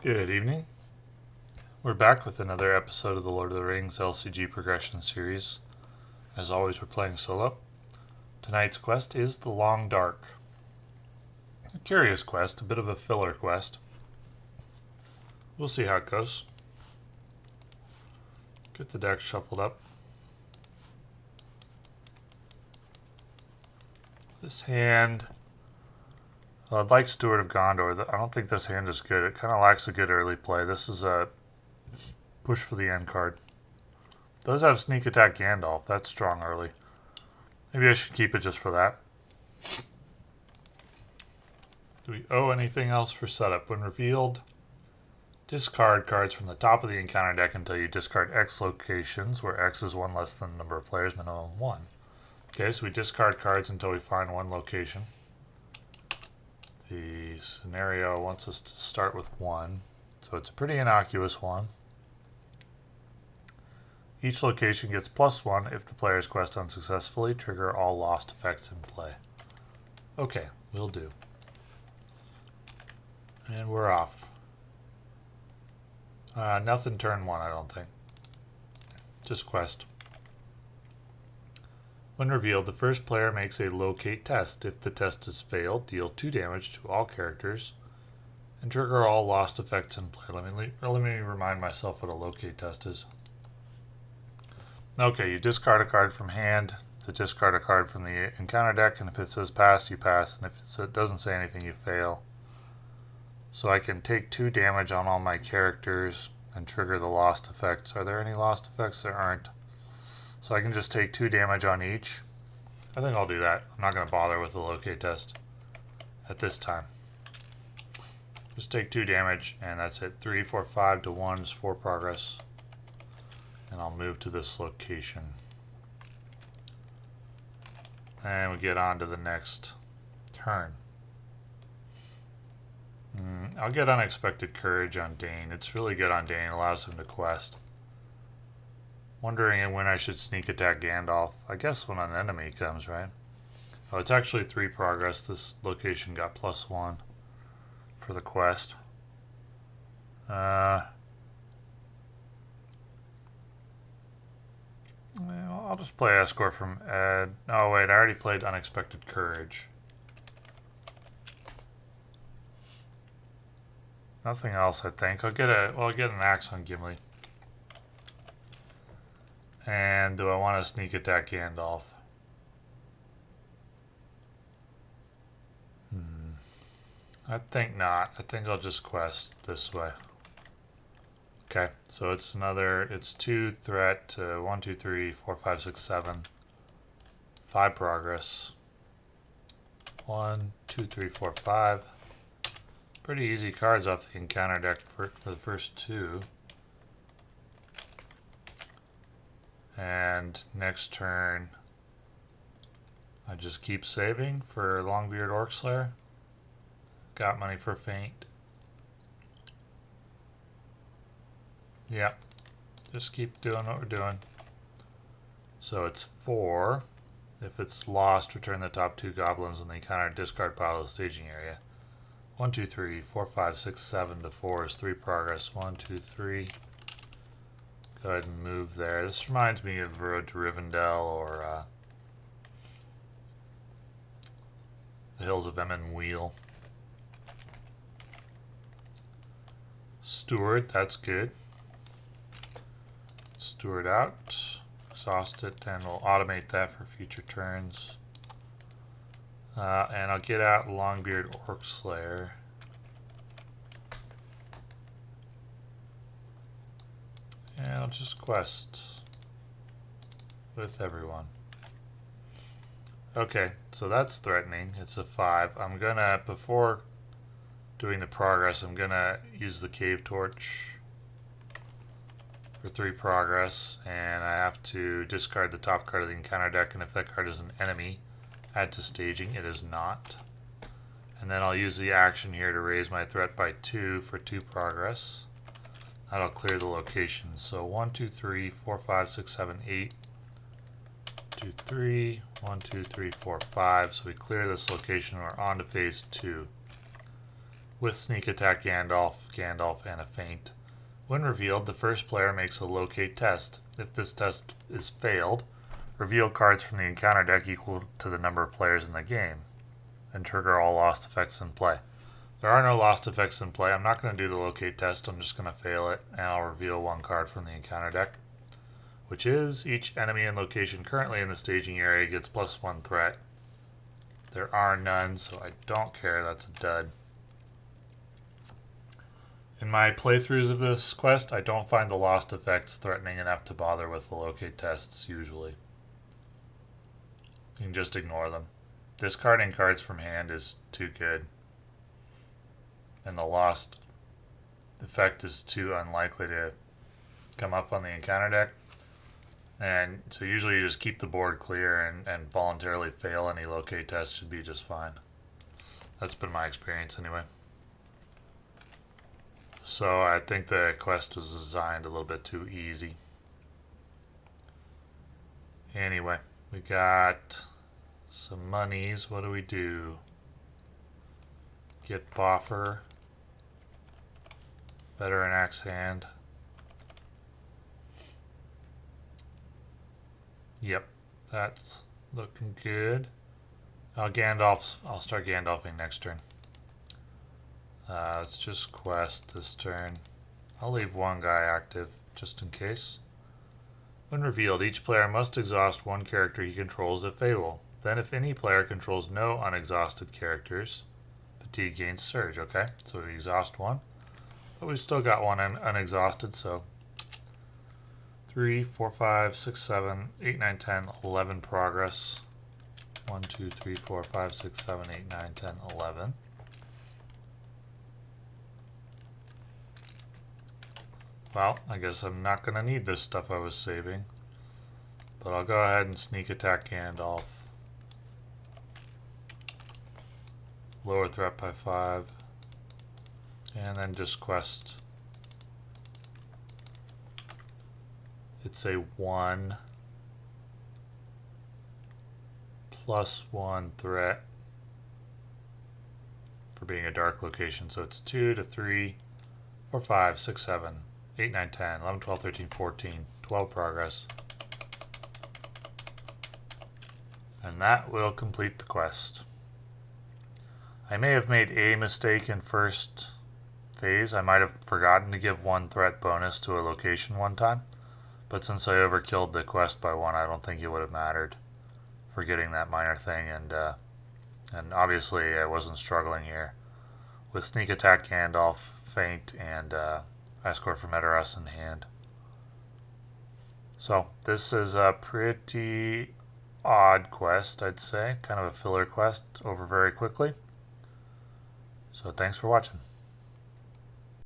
Good evening. We're back with another episode of the Lord of the Rings LCG Progression Series. As always, we're playing solo. Tonight's quest is the Long Dark. A curious quest, a bit of a filler quest. We'll see how it goes. Get the deck shuffled up. This hand... Well, I'd like Steward of Gondor. I don't think this hand is good. It kind of lacks a good early play. This is a push for the end card. Does have sneak attack Gandalf. That's strong early. Maybe I should keep it just for that. Do we owe anything else for setup? When revealed, discard cards from the top of the encounter deck until you discard X locations, where X is one less than the number of players, minimum 1. Okay, so we discard cards until we find one location. The scenario wants us to start with 1, so it's a pretty innocuous one. Each location gets +1 if the player's quest unsuccessfully. Trigger all lost effects in play. Okay, will do. And we're off. Nothing turn 1, I don't think. Just quest. When revealed, the first player makes a locate test. If the test is failed, deal 2 damage to all characters and trigger all lost effects in play. Let me remind myself what a locate test is. Okay, you discard a card from hand to discard a card from the encounter deck, and if it says pass, you pass, and if it doesn't say anything, you fail. So I can take 2 damage on all my characters and trigger the lost effects. Are there any lost effects? There aren't. So I can just take 2 damage on each. I think I'll do that. I'm not going to bother with the locate test at this time. Just take 2 damage, and that's it. 3, 4, 5 to 1 is 4 progress. And I'll move to this location. And we get on to the next turn. I'll get Unexpected Courage on Dain. It's really good on Dain. It allows him to quest. Wondering when I should sneak attack Gandalf. I guess when an enemy comes, right? Oh, it's actually 3 progress. This location got +1 for the quest. Well, I'll just play Escort from Ed. Oh wait, I already played Unexpected Courage. Nothing else, I think. I'll get an axe on Gimli. And do I want to sneak attack Gandalf? I think not. I think I'll just quest this way. Okay, so it's 2 threat, 1, 2, 3, 4, 5, 6, 7. 5 progress. 1, 2, 3, 4, 5. Pretty easy cards off the encounter deck for the first 2. And next turn, I just keep saving for Longbeard Orc Slayer. Got money for Feint. Yep. Just keep doing what we're doing. So it's 4. If it's lost, return the top 2 goblins in the encounter discard pile of the staging area. 1, 2, 3, 4, 5, 6, 7 to 4 is 3 progress. 1, 2, 3. Go ahead and move there. This reminds me of Road to Rivendell or the Hills of Emyn Wheel. Steward, that's good. Steward out. Exhaust it, and we'll automate that for future turns. And I'll get out Longbeard Orc Slayer. And I'll just quest with everyone. Okay, so that's threatening. It's a 5. I'm gonna, before doing the progress, I'm gonna use the Cave Torch for 3 progress, and I have to discard the top card of the encounter deck, and if that card is an enemy, add to staging. It is not. And then I'll use the action here to raise my threat by 2 for 2 progress. That'll clear the location. So 1, 2, 3, 4, 5, 6, 7, 8. 2, 3. 1, 2, 3, 4, 5. So we clear this location. We're on to phase 2. with Sneak Attack Gandalf, and a Feint. When revealed, the first player makes a locate test. If this test is failed, reveal cards from the encounter deck equal to the number of players in the game, and trigger all lost effects in play. There are no lost effects in play. I'm not going to do the locate test. I'm just going to fail it, and I'll reveal one card from the encounter deck, which is each enemy and location currently in the staging area gets +1 threat. There are none, so I don't care. That's a dud. In my playthroughs of this quest, I don't find the lost effects threatening enough to bother with the locate tests usually. You can just ignore them. Discarding cards from hand is too good. And the lost effect is too unlikely to come up on the encounter deck. And so usually you just keep the board clear and voluntarily fail any locate test should be just fine. That's been my experience anyway. So I think the quest was designed a little bit too easy. Anyway, we got some monies. What do we do? Get Bofur. Veteran Axehand. Yep, that's looking good. I'll start Gandalfing next turn. Let's just quest this turn. I'll leave one guy active, just in case. When revealed, each player must exhaust one character he controls at Fable. Then if any player controls no unexhausted characters, fatigue gains surge. Okay, so we exhaust one. But we've still got one unexhausted, so 3, 4, 5, 6, 7, 8, 9, 10, 11 progress. 1, 2, 3, 4, 5, 6, 7, 8, 9, 10, 11. Well, I guess I'm not going to need this stuff I was saving. But I'll go ahead and sneak attack Gandalf. Lower threat by 5. And then just quest. It's a 1 +1 threat for being a dark location. So it's 2 to 3, 4, 5, 6, 7, 8, 9, 10, 11, 12, 13, 14, 12 progress. And that will complete the quest. I may have made a mistake in first phase. I might have forgotten to give 1 threat bonus to a location one time. But since I overkilled the quest by 1, I don't think it would have mattered for getting that minor thing. And obviously I wasn't struggling here with Sneak Attack Gandalf, Feint, and Escort from Edoras in hand. So this is a pretty odd quest, I'd say. Kind of a filler quest over very quickly. So thanks for watching.